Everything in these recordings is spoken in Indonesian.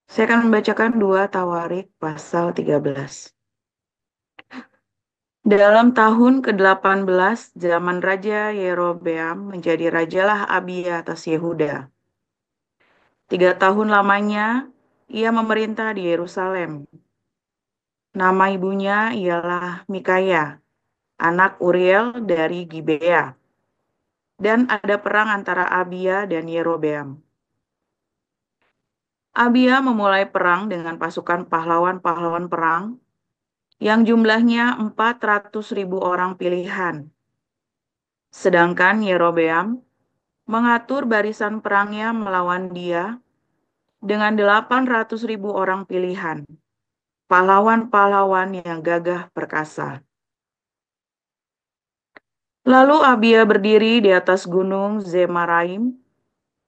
Saya akan membacakan 2 Tawarik pasal 13. Dalam tahun ke-18 zaman Raja Yerobeam menjadi rajalah Abia atas Yehuda. 3 tahun lamanya ia memerintah di Yerusalem. Nama ibunya ialah Mikaya, anak Uriel dari Gibea. Dan ada perang antara Abia dan Yerobeam. Abia memulai perang dengan pasukan pahlawan-pahlawan perang yang jumlahnya 400.000 orang pilihan. Sedangkan Yerobeam mengatur barisan perangnya melawan dia dengan 800.000 orang pilihan, pahlawan-pahlawan yang gagah perkasa. Lalu Abia berdiri di atas gunung Zemaraim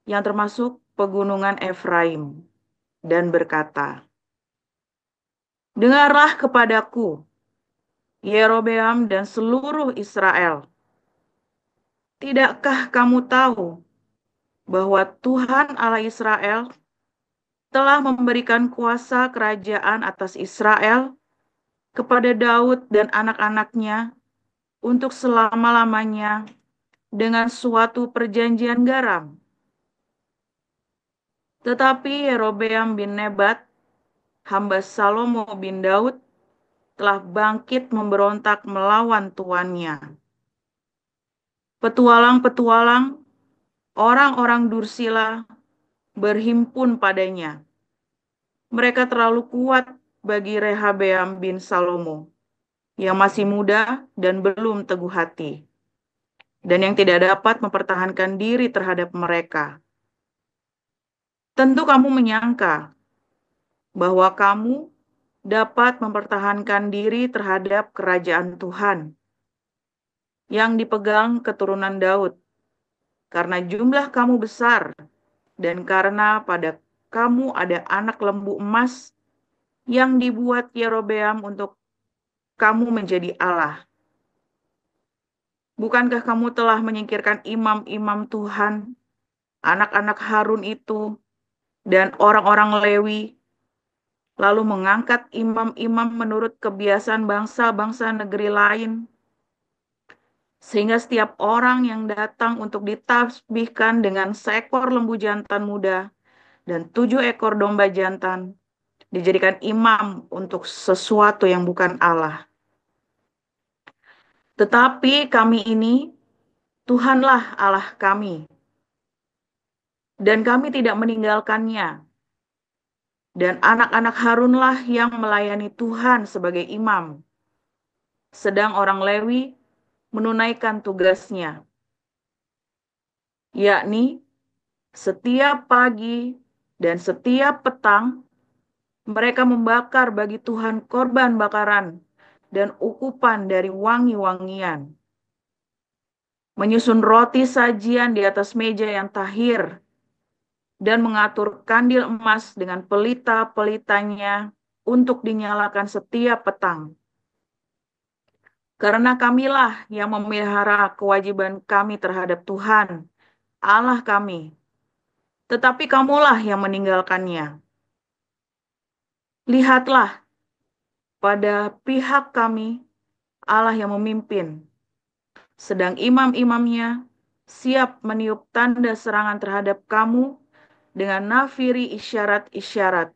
yang termasuk pegunungan Efraim dan berkata, "Dengarlah kepadaku, Yerobeam dan seluruh Israel. Tidakkah kamu tahu bahwa Tuhan Allah Israel telah memberikan kuasa kerajaan atas Israel kepada Daud dan anak-anaknya untuk selama-lamanya dengan suatu perjanjian garam. Tetapi Yerobeam bin Nebat, hamba Salomo bin Daud, telah bangkit memberontak melawan tuannya. Petualang-petualang, orang-orang Dursila berhimpun padanya. Mereka terlalu kuat bagi Rehabeam bin Salomo, yang masih muda dan belum teguh hati, dan yang tidak dapat mempertahankan diri terhadap mereka. Tentu kamu menyangka bahwa kamu dapat mempertahankan diri terhadap kerajaan Tuhan yang dipegang keturunan Daud, karena jumlah kamu besar dan karena pada kamu ada anak lembu emas yang dibuat Yerobeam untuk kamu menjadi Allah. Bukankah kamu telah menyingkirkan imam-imam Tuhan, anak-anak Harun itu, dan orang-orang Lewi, lalu mengangkat imam-imam menurut kebiasaan bangsa-bangsa negeri lain, sehingga setiap orang yang datang untuk ditasbihkan dengan seekor lembu jantan muda dan 7 ekor domba jantan dijadikan imam untuk sesuatu yang bukan Allah. Tetapi kami ini, Tuhanlah Allah kami, dan kami tidak meninggalkannya. Dan anak-anak Harunlah yang melayani Tuhan sebagai imam, sedang orang Lewi menunaikan tugasnya, yakni setiap pagi dan setiap petang mereka membakar bagi Tuhan korban bakaran dan ukupan dari wangi-wangian, menyusun roti sajian di atas meja yang tahir, dan mengatur kandil emas dengan pelita-pelitanya untuk dinyalakan setiap petang. Karena kamilah yang memelihara kewajiban kami terhadap Tuhan, Allah kami, tetapi kamulah yang meninggalkannya. Lihatlah, pada pihak kami, Allah yang memimpin, sedang imam-imamnya siap meniup tanda serangan terhadap kamu dengan nafiri isyarat-isyarat.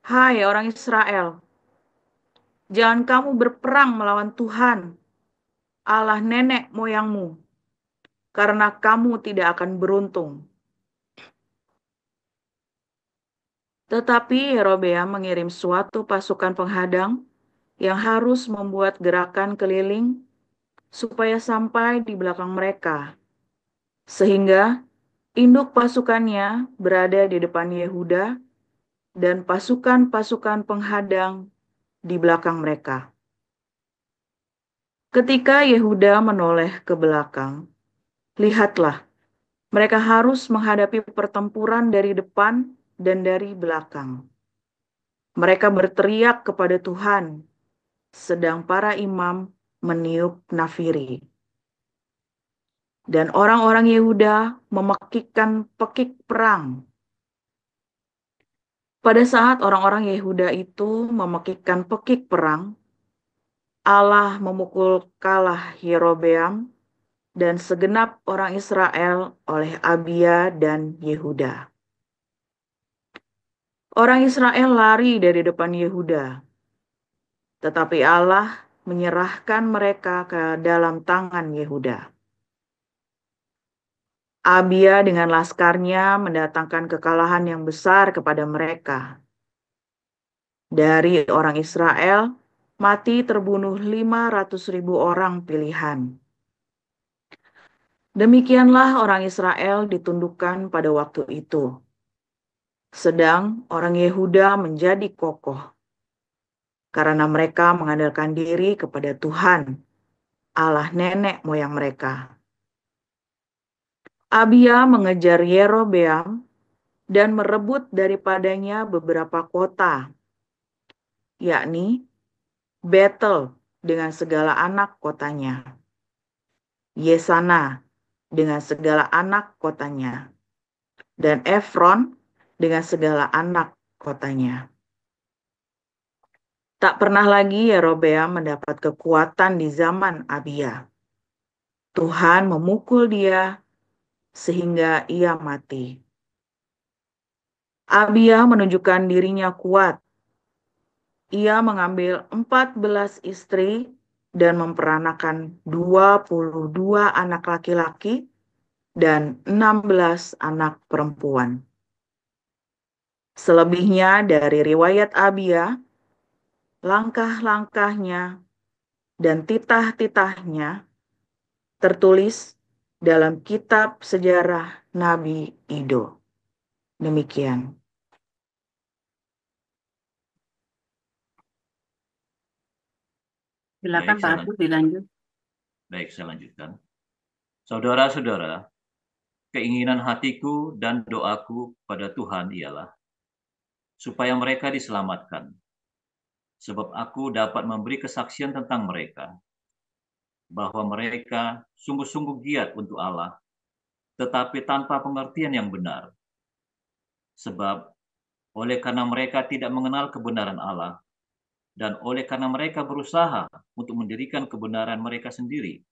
Hai orang Israel, jangan kamu berperang melawan Tuhan, Allah nenek moyangmu, karena kamu tidak akan beruntung. Tetapi Yerobeam mengirim suatu pasukan penghadang yang harus membuat gerakan keliling supaya sampai di belakang mereka, sehingga induk pasukannya berada di depan Yehuda dan pasukan-pasukan penghadang di belakang mereka. Ketika Yehuda menoleh ke belakang, lihatlah, mereka harus menghadapi pertempuran dari depan dan dari belakang. Mereka berteriak kepada Tuhan, sedang para imam meniup nafiri. Dan orang-orang Yehuda memekikkan pekik perang. Pada saat orang-orang Yehuda itu memekikkan pekik perang, Allah memukul kalah Yerobeam dan segenap orang Israel oleh Abia dan Yehuda. Orang Israel lari dari depan Yehuda, tetapi Allah menyerahkan mereka ke dalam tangan Yehuda. Abia dengan laskarnya mendatangkan kekalahan yang besar kepada mereka. Dari orang Israel, mati terbunuh 500.000 orang pilihan. Demikianlah orang Israel ditundukkan pada waktu itu. Sedang orang Yehuda menjadi kokoh karena mereka mengandalkan diri kepada Tuhan, Allah nenek moyang mereka. Abia mengejar Yerobeam dan merebut daripadanya beberapa kota, yakni Betel dengan segala anak kotanya, Yesana dengan segala anak kotanya, dan Efron dengan segala anak kotanya. Tak pernah lagi Yerobeam mendapat kekuatan di zaman Abia. Tuhan memukul dia sehingga ia mati. Abia menunjukkan dirinya kuat. Ia mengambil 14 istri dan memperanakan 22 anak laki-laki dan 16 anak perempuan. Selebihnya dari riwayat Abia, langkah-langkahnya dan titah-titahnya tertulis dalam kitab sejarah Nabi Ido. Demikian. Silakan Pak Agus dilanjut. Baik, saya lanjutkan. Saudara-saudara, keinginan hatiku dan doaku pada Tuhan ialah supaya mereka diselamatkan, sebab aku dapat memberi kesaksian tentang mereka, bahwa mereka sungguh-sungguh giat untuk Allah, tetapi tanpa pengertian yang benar. Sebab oleh karena mereka tidak mengenal kebenaran Allah, dan oleh karena mereka berusaha untuk mendirikan kebenaran mereka sendiri,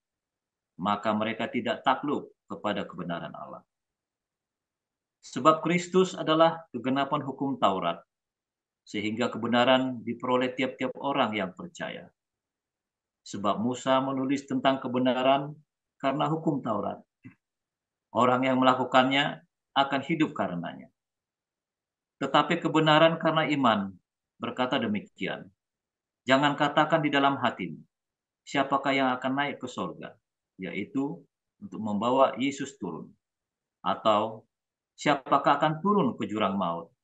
maka mereka tidak takluk kepada kebenaran Allah. Sebab Kristus adalah kegenapan hukum Taurat, sehingga kebenaran diperoleh tiap-tiap orang yang percaya. Sebab Musa menulis tentang kebenaran karena hukum Taurat. Orang yang melakukannya akan hidup karenanya. Tetapi kebenaran karena iman berkata demikian. Jangan katakan di dalam hatimu, siapakah yang akan naik ke sorga, yaitu untuk membawa Yesus turun. Atau siapakah akan turun ke jurang maut,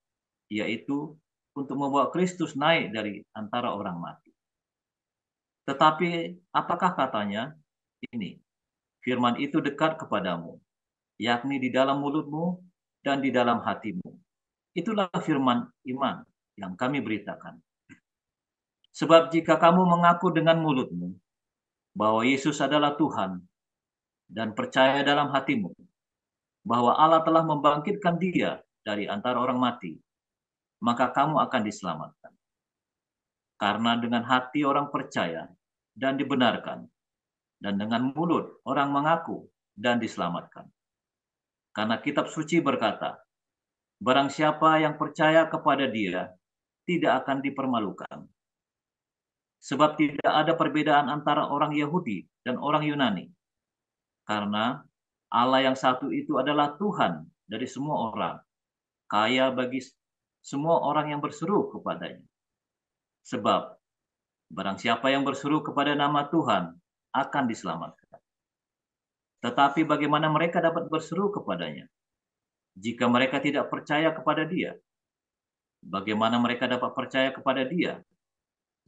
yaitu untuk membawa Kristus naik dari antara orang mati. Tetapi apakah katanya? Ini, firman itu dekat kepadamu, yakni di dalam mulutmu dan di dalam hatimu. Itulah firman iman yang kami beritakan. Sebab jika kamu mengaku dengan mulutmu bahwa Yesus adalah Tuhan dan percaya dalam hatimu bahwa Allah telah membangkitkan dia dari antara orang mati, maka kamu akan diselamatkan. Karena dengan hati orang percaya dan dibenarkan, dan dengan mulut orang mengaku dan diselamatkan. Karena kitab suci berkata, barang siapa yang percaya kepada dia tidak akan dipermalukan. Sebab tidak ada perbedaan antara orang Yahudi dan orang Yunani. Karena Allah yang satu itu adalah Tuhan dari semua orang, kaya bagi semua orang yang berseru kepadanya. Sebab barang siapa yang berseru kepada nama Tuhan akan diselamatkan. Tetapi bagaimana mereka dapat berseru kepadanya jika mereka tidak percaya kepada dia? Bagaimana mereka dapat percaya kepada dia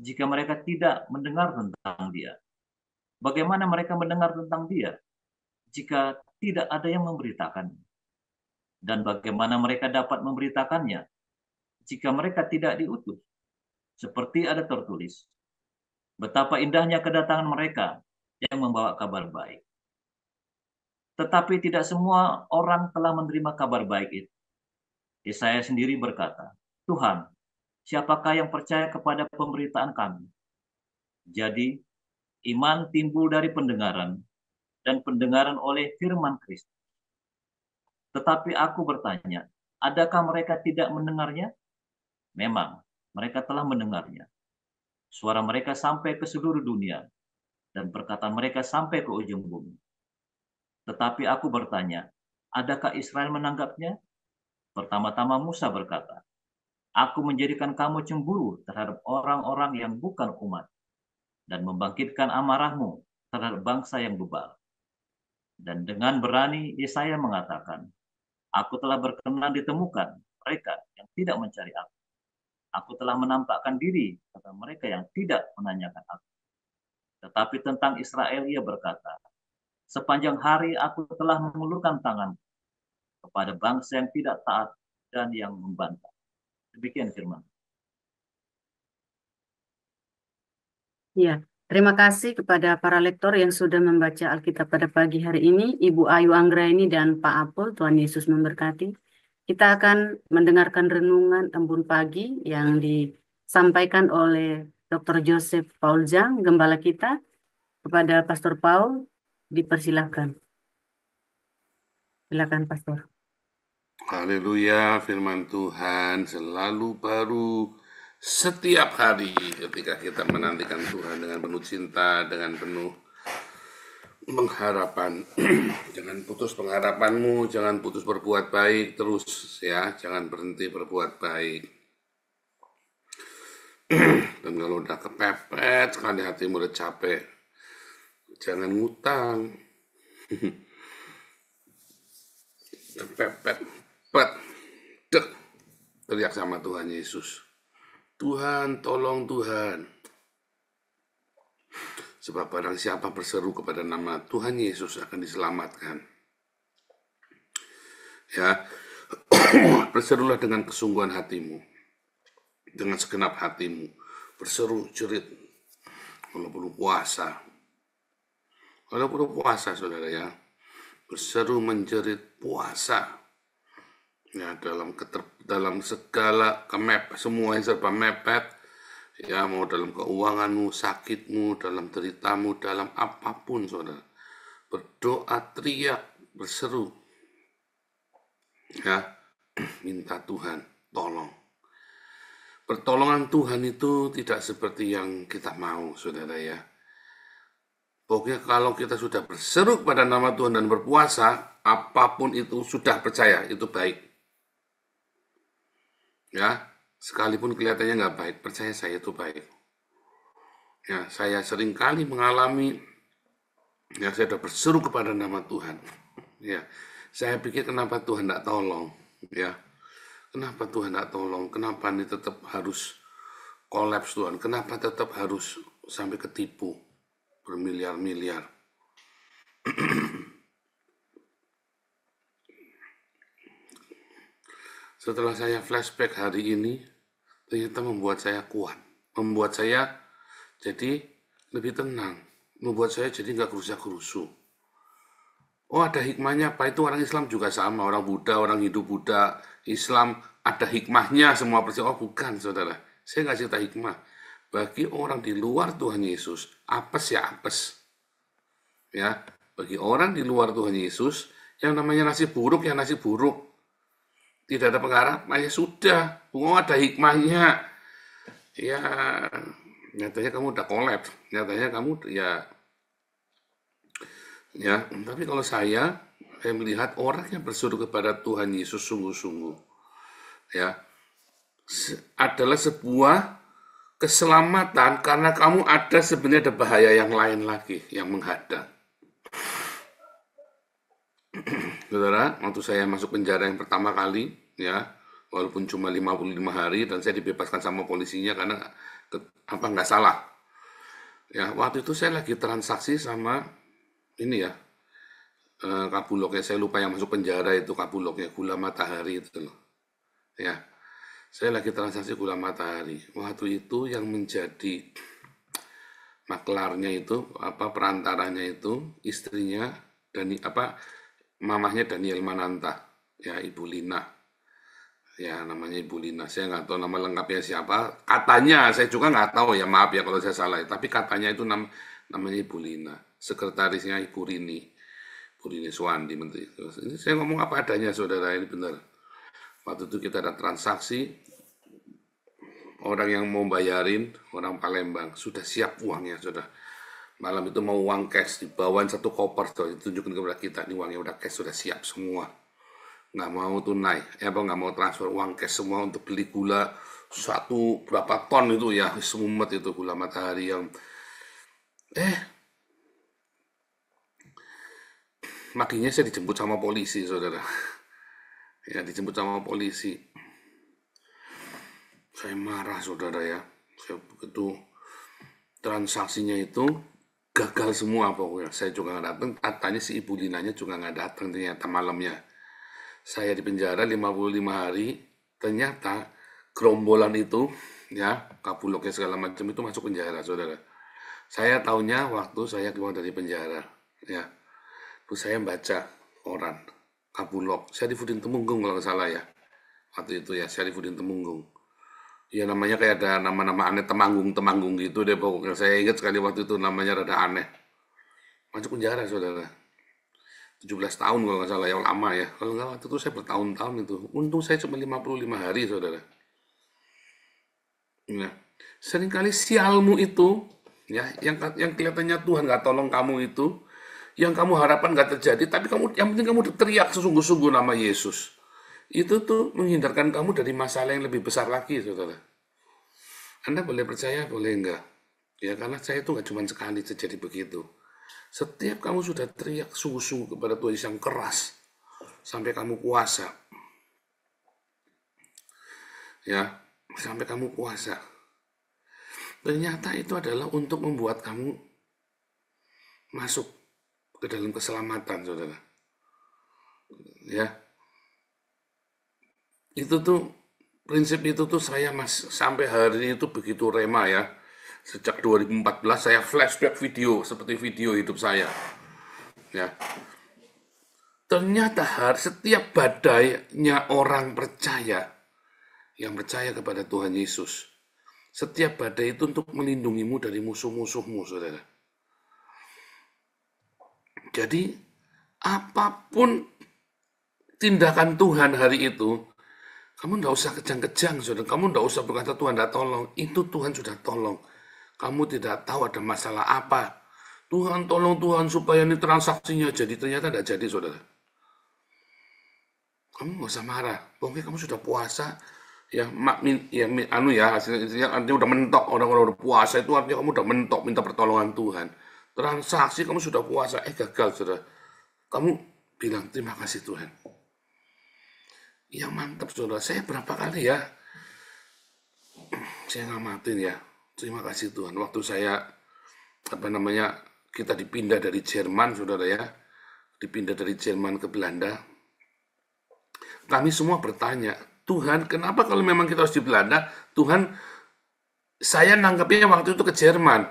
jika mereka tidak mendengar tentang dia? Bagaimana mereka mendengar tentang dia jika tidak ada yang memberitakannya? Dan bagaimana mereka dapat memberitakannya jika mereka tidak diutus? Seperti ada tertulis, betapa indahnya kedatangan mereka yang membawa kabar baik. Tetapi tidak semua orang telah menerima kabar baik itu. Yesaya sendiri berkata, Tuhan, siapakah yang percaya kepada pemberitaan kami? Jadi, iman timbul dari pendengaran, dan pendengaran oleh firman Kristus. Tetapi aku bertanya, adakah mereka tidak mendengarnya? Memang, mereka telah mendengarnya. Suara mereka sampai ke seluruh dunia, dan perkataan mereka sampai ke ujung bumi. Tetapi aku bertanya, adakah Israel menanggapnya? Pertama-tama Musa berkata, aku menjadikan kamu cemburu terhadap orang-orang yang bukan umat, dan membangkitkan amarahmu terhadap bangsa yang bebal. Dan dengan berani Yesaya mengatakan, aku telah berkenan ditemukan mereka yang tidak mencari aku. Aku telah menampakkan diri kepada mereka yang tidak menanyakan aku. Tetapi tentang Israel ia berkata, sepanjang hari aku telah mengulurkan tangan kepada bangsa yang tidak taat dan yang membantah. Demikian firman. Ya, terima kasih kepada para lektor yang sudah membaca Alkitab pada pagi hari ini, Ibu Ayu Anggraini dan Pak Apol. Tuhan Yesus memberkati. Kita akan mendengarkan renungan embun pagi yang disampaikan oleh Dr. Joseph Paul Zhang, gembala kita. Kepada Pastor Paul, dipersilahkan. Silakan, Pastor. Haleluya, firman Tuhan selalu baru setiap hari ketika kita menantikan Tuhan dengan penuh cinta, dengan penuh pengharapan. Jangan putus pengharapanmu, jangan putus berbuat baik terus ya, jangan berhenti berbuat baik. Dan kalau udah kepepet sekali hatimu udah capek, jangan ngutang. Kepepet, dek, teriak sama Tuhan Yesus. Tuhan, tolong Tuhan. Sebab barang siapa berseru kepada nama Tuhan Yesus akan diselamatkan. Ya, berserulah dengan kesungguhan hatimu, dengan segenap hatimu. Berseru jerit, walaupun puasa. Walaupun puasa, saudara ya. Berseru menjerit puasa. Ya, dalam segala semua yang serba mepet, ya, mau dalam keuanganmu, sakitmu, dalam deritamu, dalam apapun, saudara, berdoa, teriak, berseru, ya, minta Tuhan tolong. Pertolongan Tuhan itu tidak seperti yang kita mau, saudara ya. Pokoknya kalau kita sudah berseru pada nama Tuhan dan berpuasa, apapun itu sudah percaya, itu baik. Ya, sekalipun kelihatannya nggak baik, percaya saya itu baik. Ya, saya sering kali mengalami, ya, saya sudah berseru kepada nama Tuhan. Ya, saya pikir kenapa Tuhan tidak tolong, ya, kenapa Tuhan tidak tolong, kenapa ini tetap harus kolaps Tuhan, kenapa tetap harus sampai ketipu bermiliar-miliar. Setelah saya flashback hari ini, ternyata membuat saya kuat, membuat saya jadi lebih tenang, membuat saya jadi nggak gerusa-gerusu. Oh, ada hikmahnya apa? Itu orang Islam juga sama, orang Buddha, orang Hindu Buddha, Islam, ada hikmahnya semua percaya. Oh bukan, saudara, saya nggak cerita hikmah. Bagi orang di luar Tuhan Yesus, apes ya apes. Ya, bagi orang di luar Tuhan Yesus, yang namanya nasib buruk ya nasib buruk. Tidak ada pengharapan, ya sudah. Oh, ada hikmahnya. Ya, nyatanya kamu udah kolaps. Nyatanya kamu ya. Tapi kalau saya melihat orang yang berseru kepada Tuhan Yesus sungguh-sungguh, ya, adalah sebuah keselamatan karena kamu sebenarnya ada bahaya yang lain lagi yang menghadang. Saudara, waktu saya masuk penjara yang pertama kali, ya, walaupun cuma 55 hari dan saya dibebaskan sama polisinya karena nggak salah. Ya, waktu itu saya lagi transaksi sama ini ya, Kabuloknya, saya lupa yang masuk penjara itu Kabuloknya, gula matahari itu loh. Ya, saya lagi transaksi gula matahari. Waktu itu yang menjadi maklarnya itu, perantaranya itu istrinya mamahnya Daniel Mananta, ya, Ibu Lina. Ya, namanya Ibu Lina. Saya nggak tahu nama lengkapnya siapa. Katanya, saya juga nggak tahu ya. Maaf ya kalau saya salah. Tapi katanya itu namanya Ibu Lina. Sekretarisnya Ibu Rini. Ibu Rini Suwandi, Menteri. Terus ini saya ngomong apa adanya, saudara. Ini benar. Waktu itu kita ada transaksi. Orang yang mau bayarin, orang Palembang. Sudah siap uangnya, saudara. Malam itu mau uang cash. Dibawain satu koper. Ditunjukin kepada kita. Ini uangnya udah cash, sudah siap semua. Nggak mau tunai, nggak mau transfer uang cash semua untuk beli gula satu berapa ton itu ya, semumet itu gula matahari yang makinya saya dijemput sama polisi, saudara. Ya, dijemput sama polisi. Saya marah, saudara ya. Saya begitu transaksinya itu gagal semua pokoknya. Saya juga nggak datang, katanya si Ibu Linanya juga nggak datang ternyata malamnya. Saya di penjara 55 hari, ternyata gerombolan itu, ya, Kapuloknya segala macam itu masuk penjara, saudara. Saya tahunya waktu saya keluar dari penjara, ya. Terus saya baca koran, Kapulok, Syarifudin Temenggung kalau nggak salah ya. Waktu itu ya, Syarifudin Temenggung. Ya namanya kayak ada nama-nama aneh, Temanggung gitu deh pokoknya. Saya ingat sekali waktu itu namanya rada aneh. Masuk penjara, saudara. 17 tahun kalau nggak salah, yang lama ya. Kalau nggak waktu itu saya bertahun-tahun itu. Untung saya cuma 55 hari, saudara. Nah, seringkali sialmu itu, ya, yang kelihatannya Tuhan nggak tolong kamu itu, yang kamu harapkan nggak terjadi, tapi yang penting kamu teriak sesungguh-sungguh nama Yesus. Itu tuh menghindarkan kamu dari masalah yang lebih besar lagi, saudara. Anda boleh percaya, boleh enggak. Ya, karena saya itu nggak cuma sekali terjadi begitu. Setiap kamu sudah teriak sungguh-sungguh kepada Tuhan yang keras, sampai kamu puasa, ya, sampai kamu puasa, ternyata itu adalah untuk membuat kamu masuk ke dalam keselamatan, saudara. Ya, itu tuh prinsip itu tuh saya sampai hari ini itu begitu rema ya. Sejak 2014 saya flashback video seperti video hidup saya. Ya. Ternyata setiap badainya orang percaya yang percaya kepada Tuhan Yesus. Setiap badai itu untuk melindungimu dari musuh-musuhmu, saudara. Jadi apapun tindakan Tuhan hari itu, kamu tidak usah kejang-kejang, saudara. Kamu tidak usah berkata Tuhan tidak tolong. Itu Tuhan sudah tolong. Kamu tidak tahu ada masalah apa. Tuhan tolong Tuhan supaya ini transaksinya jadi. Ternyata tidak jadi, saudara. Kamu nggak usah marah. Pokoknya kamu sudah puasa. Ya, hasilnya artinya udah mentok. Orang-orang udah puasa itu artinya kamu udah mentok minta pertolongan Tuhan. Transaksi kamu sudah puasa. Gagal, saudara. Kamu bilang terima kasih Tuhan. Ya mantap, saudara. Saya berapa kali ya. Saya ngamatin ya. Terima kasih Tuhan. Waktu saya kita dipindah dari Jerman, saudara ya, dipindah dari Jerman ke Belanda. Kami semua bertanya, Tuhan, kenapa kalau memang kita harus di Belanda, Tuhan, saya nangkepnya waktu itu ke Jerman.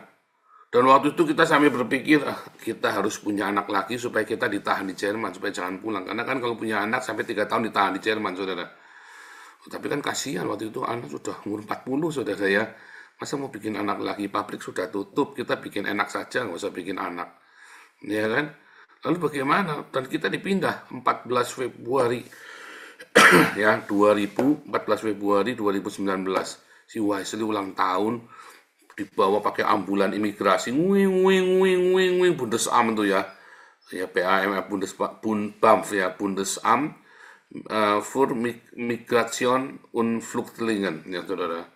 Dan waktu itu kita sampai berpikir, kita harus punya anak lagi supaya kita ditahan di Jerman, supaya jangan pulang. Karena kan kalau punya anak sampai 3 tahun ditahan di Jerman, saudara. Tapi kan kasihan waktu itu anak sudah umur 40, saudara ya. Masa mau bikin anak lagi, pabrik sudah tutup, kita bikin enak saja, nggak usah bikin anak. Ya kan? Lalu bagaimana? Dan kita dipindah 14 Februari ya, 14 Februari 2019. Si Wesley ulang tahun, dibawa pakai ambulan imigrasi, wing, Bundesamt itu ya. Ya, BAM, BAMF ya, Bundesamt für Migration und Flüchtlingen, ya saudara.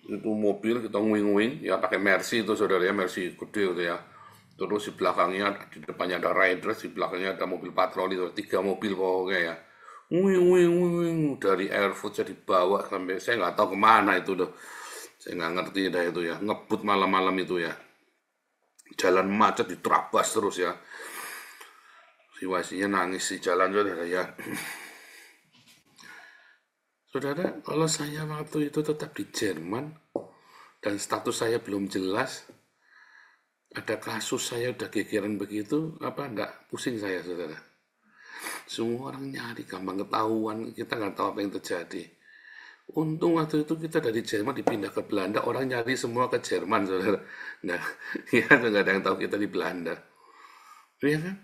Itu mobil kita wing ya, pakai Mercy itu saudara ya, Mercy gede itu ya. Terus di belakangnya, di depannya ada riders, di belakangnya ada mobil patroli, 3 mobil pokoknya ya. Wing, dari Erfurt saya dibawa sampai, saya nggak tahu kemana itu tuh. Saya nggak ngerti dah itu ya, ngebut malam-malam itu ya. Jalan macet diterabas terus ya. Situasinya nangis di jalan, saudara ya. Saudara, kalau saya waktu itu tetap di Jerman dan status saya belum jelas, ada kasus saya udah gegeran begitu, enggak pusing saya, saudara. Semua orang nyari, gampang ketahuan. Kita nggak tahu apa yang terjadi. Untung waktu itu kita dari Jerman dipindah ke Belanda, orang nyari semua ke Jerman, saudara. Nah, ya nggak ada yang tahu kita di Belanda. Iya kan?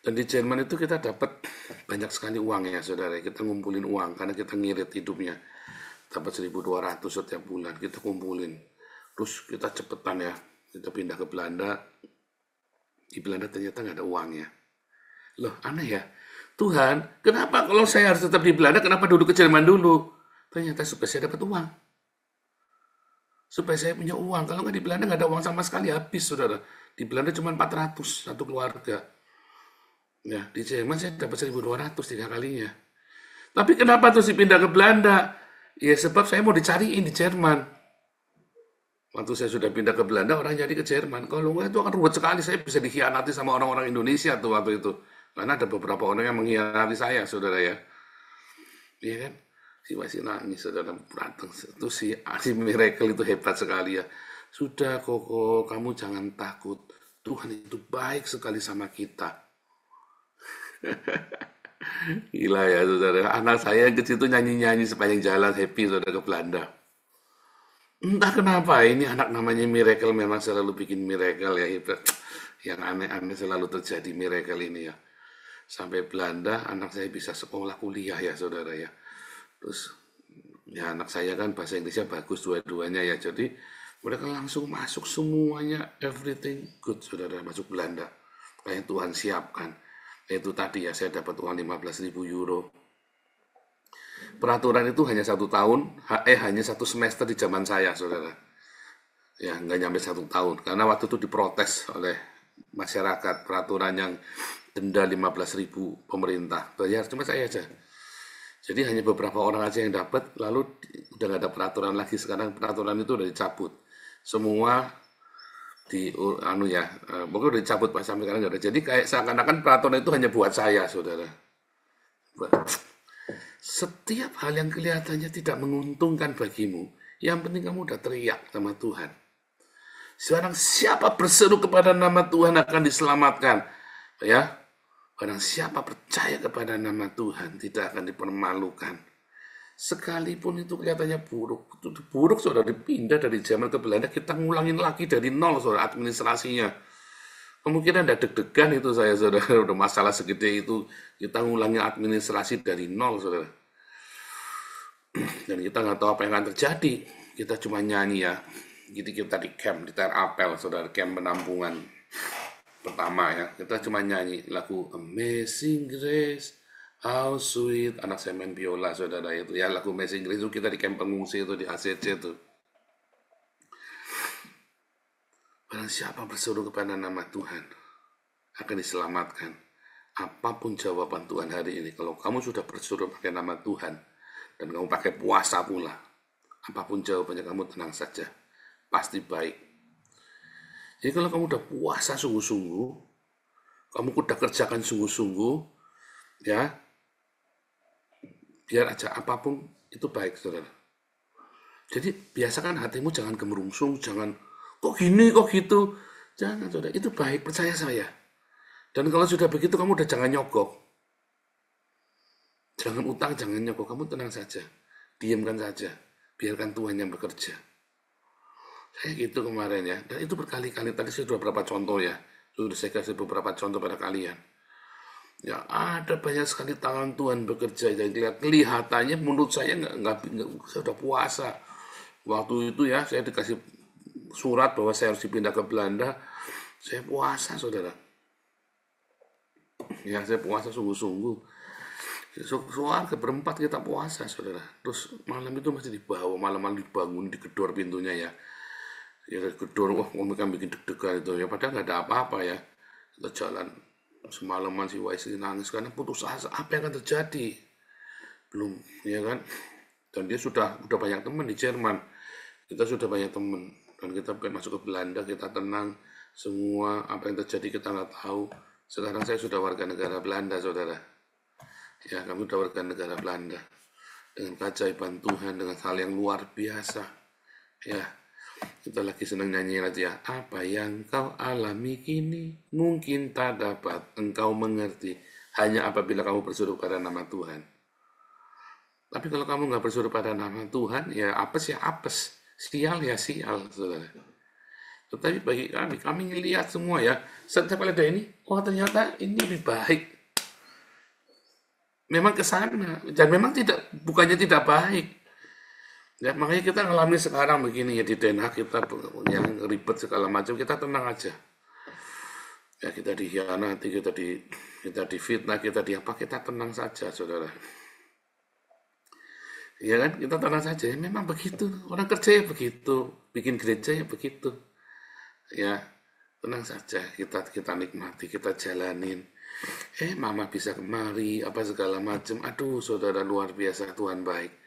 Dan di Jerman itu kita dapat banyak sekali uang ya, saudara. Kita ngumpulin uang karena kita ngirit hidupnya. Dapat 1.200 setiap bulan, kita kumpulin. Terus kita cepetan ya, kita pindah ke Belanda. Di Belanda ternyata nggak ada uangnya. Loh, aneh ya. Tuhan, kenapa kalau saya harus tetap di Belanda, kenapa duduk ke Jerman dulu? Ternyata supaya saya dapat uang. Supaya saya punya uang. Kalau nggak di Belanda nggak ada uang sama sekali, habis, saudara. Di Belanda cuma 400 satu keluarga. Ya, di Jerman saya dapat 1.200 3 kalinya. Tapi kenapa terus dipindah ke Belanda? Ya sebab saya mau dicariin di Jerman. Waktu saya sudah pindah ke Belanda, orang jadi ke Jerman. Kalau nggak itu akan ruwet sekali. Saya bisa dikhianati sama orang-orang Indonesia tuh waktu itu. Karena ada beberapa orang yang mengkhianati saya, saudara ya. Iya kan? Si masih nangis, saudara berantem. Itu si Miracle itu hebat sekali ya. Sudah, Koko, kamu jangan takut. Tuhan itu baik sekali sama kita. Gila ya, saudara. Anak saya yang kecil itu nyanyi-nyanyi sepanjang jalan, happy, saudara, ke Belanda. Entah kenapa, ini anak namanya Miracle memang selalu bikin miracle ya. Yang aneh-aneh selalu terjadi miracle ini ya. Sampai Belanda, anak saya bisa sekolah kuliah ya, saudara ya. Terus, ya anak saya kan bahasa Inggrisnya bagus dua-duanya ya. Jadi, mereka langsung masuk semuanya, everything good, saudara, masuk Belanda. Kayak Tuhan siapkan. Itu tadi ya, saya dapat uang 15.000 euro. Peraturan itu hanya 1 tahun, hanya 1 semester di zaman saya, saudara. Ya, nggak nyampe 1 tahun. Karena waktu itu diprotes oleh masyarakat, peraturan yang denda 15.000 pemerintah. Bayar cuma saya aja. Jadi hanya beberapa orang aja yang dapat, lalu udah nggak ada peraturan lagi. Sekarang peraturan itu udah dicabut. Semua pokoknya udah dicabut pas sampai sekarang nggak ada. Jadi kayak seakan-akan peraturan itu hanya buat saya, saudara. Setiap hal yang kelihatannya tidak menguntungkan bagimu, yang penting kamu udah teriak sama Tuhan. Sekarang siapa berseru kepada nama Tuhan akan diselamatkan. Ya, barang siapa percaya kepada nama Tuhan tidak akan dipermalukan. Sekalipun itu kelihatannya buruk, itu buruk saudara, dipindah dari Jerman ke Belanda, kita ngulangin lagi dari nol saudara administrasinya. Kemungkinan ada deg-degan itu saya saudara, udah masalah segede itu, kita ngulangin administrasi dari nol saudara. Dan kita nggak tahu apa yang akan terjadi, kita cuma nyanyi ya. Jadi kita di camp, di Terapel saudara, camp penampungan pertama ya, kita cuma nyanyi lagu Amazing Grace, how sweet. Anak saya main biola saudara itu ya, lagu Amazing Grace itu kita di camp pengungsi itu di ACC itu. Barang siapa berseru kepada nama Tuhan akan diselamatkan. Apapun jawaban Tuhan hari ini, kalau kamu sudah berseru pakai nama Tuhan dan kamu pakai puasa pula, apapun jawabannya kamu tenang saja, pasti baik. Jadi kalau kamu udah puasa sungguh-sungguh, kamu udah kerjakan sungguh-sungguh, ya, biar aja apapun itu baik, saudara. Jadi biasakan hatimu jangan gemerungsung, jangan kok gini, kok gitu. Jangan, saudara. Itu baik, percaya saya. Dan kalau sudah begitu, kamu udah jangan nyogok. Jangan utang, jangan nyogok. Kamu tenang saja. Diamkan saja. Biarkan Tuhan yang bekerja. Kayak gitu kemarin ya, dan itu berkali-kali. Tadi saya sudah beberapa contoh ya, sudah saya kasih beberapa contoh pada kalian. Ya ada banyak sekali tangan Tuhan bekerja dan kelihatannya menurut saya nggak saya sudah puasa. Waktu itu ya saya dikasih surat bahwa saya harus dipindah ke Belanda, saya puasa saudara. Ya saya puasa sungguh-sungguh. Soal berempat kita puasa saudara. Terus malam itu masih dibawa, malam-malam dibangun, digedor pintunya ya. Ya gedor, wah mereka bikin deg-degan itu ya, padahal nggak ada apa-apa ya. Kita jalan semalaman si Wais nangis karena putus asa, apa yang akan terjadi belum ya kan. Dan dia sudah banyak teman di Jerman, kita sudah banyak teman, dan kita pengen masuk ke Belanda, kita tenang, semua apa yang terjadi kita nggak tahu. Sekarang saya sudah warga negara Belanda saudara ya, kami sudah warga negara Belanda dengan keajaiban Tuhan, dengan hal yang luar biasa ya. Kita lagi senang nyanyi aja. Apa yang kau alami kini mungkin tak dapat engkau mengerti. hanya apabila kamu berseru pada nama Tuhan. Tapi kalau kamu nggak berseru pada nama Tuhan, ya apes ya apes, sial ya sial, saudara. Tetapi bagi kami ngelihat semua ya, setiap kali ada ini, oh ternyata ini lebih baik. Memang ke sana, dan memang bukannya tidak baik. Ya, makanya kita ngalami sekarang begini ya di Den Haag, kita yang ribet segala macam, kita tenang aja. Ya kita dikhianati, kita difitnah, kita tenang saja, saudara. Ya kan, kita tenang saja. Ya, memang begitu. Orang kerja ya begitu, bikin gereja ya begitu. Ya, tenang saja. Kita nikmati, kita jalanin. Mama bisa kemari, apa segala macam. Aduh, saudara luar biasa, Tuhan baik.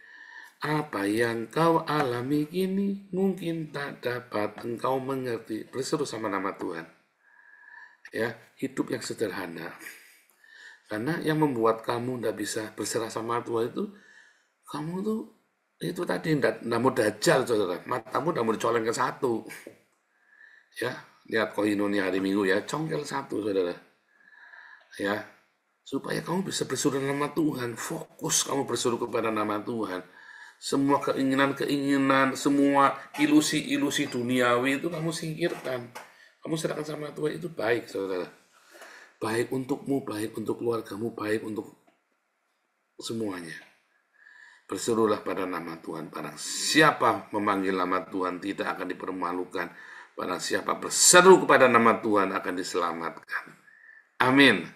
Apa yang kau alami kini mungkin tak dapat engkau mengerti. Berseru sama nama Tuhan. Ya, hidup yang sederhana. Karena yang membuat kamu tidak bisa berserah sama Tuhan itu, kamu tuh itu tadi tidak mau dajal, saudara. Matamu tidak mau dicoleng ke satu. Ya, lihat koinonia hari Minggu ya, congkel satu, saudara. Ya, supaya kamu bisa berseru nama Tuhan, fokus kamu berseru kepada nama Tuhan. Semua keinginan-keinginan, semua ilusi-ilusi duniawi itu kamu singkirkan. Kamu serahkan sama Tuhan, itu baik, saudara. Baik untukmu, baik untuk keluargamu, baik untuk semuanya. Berserulah pada nama Tuhan. Barang siapa memanggil nama Tuhan tidak akan dipermalukan. Barang siapa berseru kepada nama Tuhan akan diselamatkan. Amin.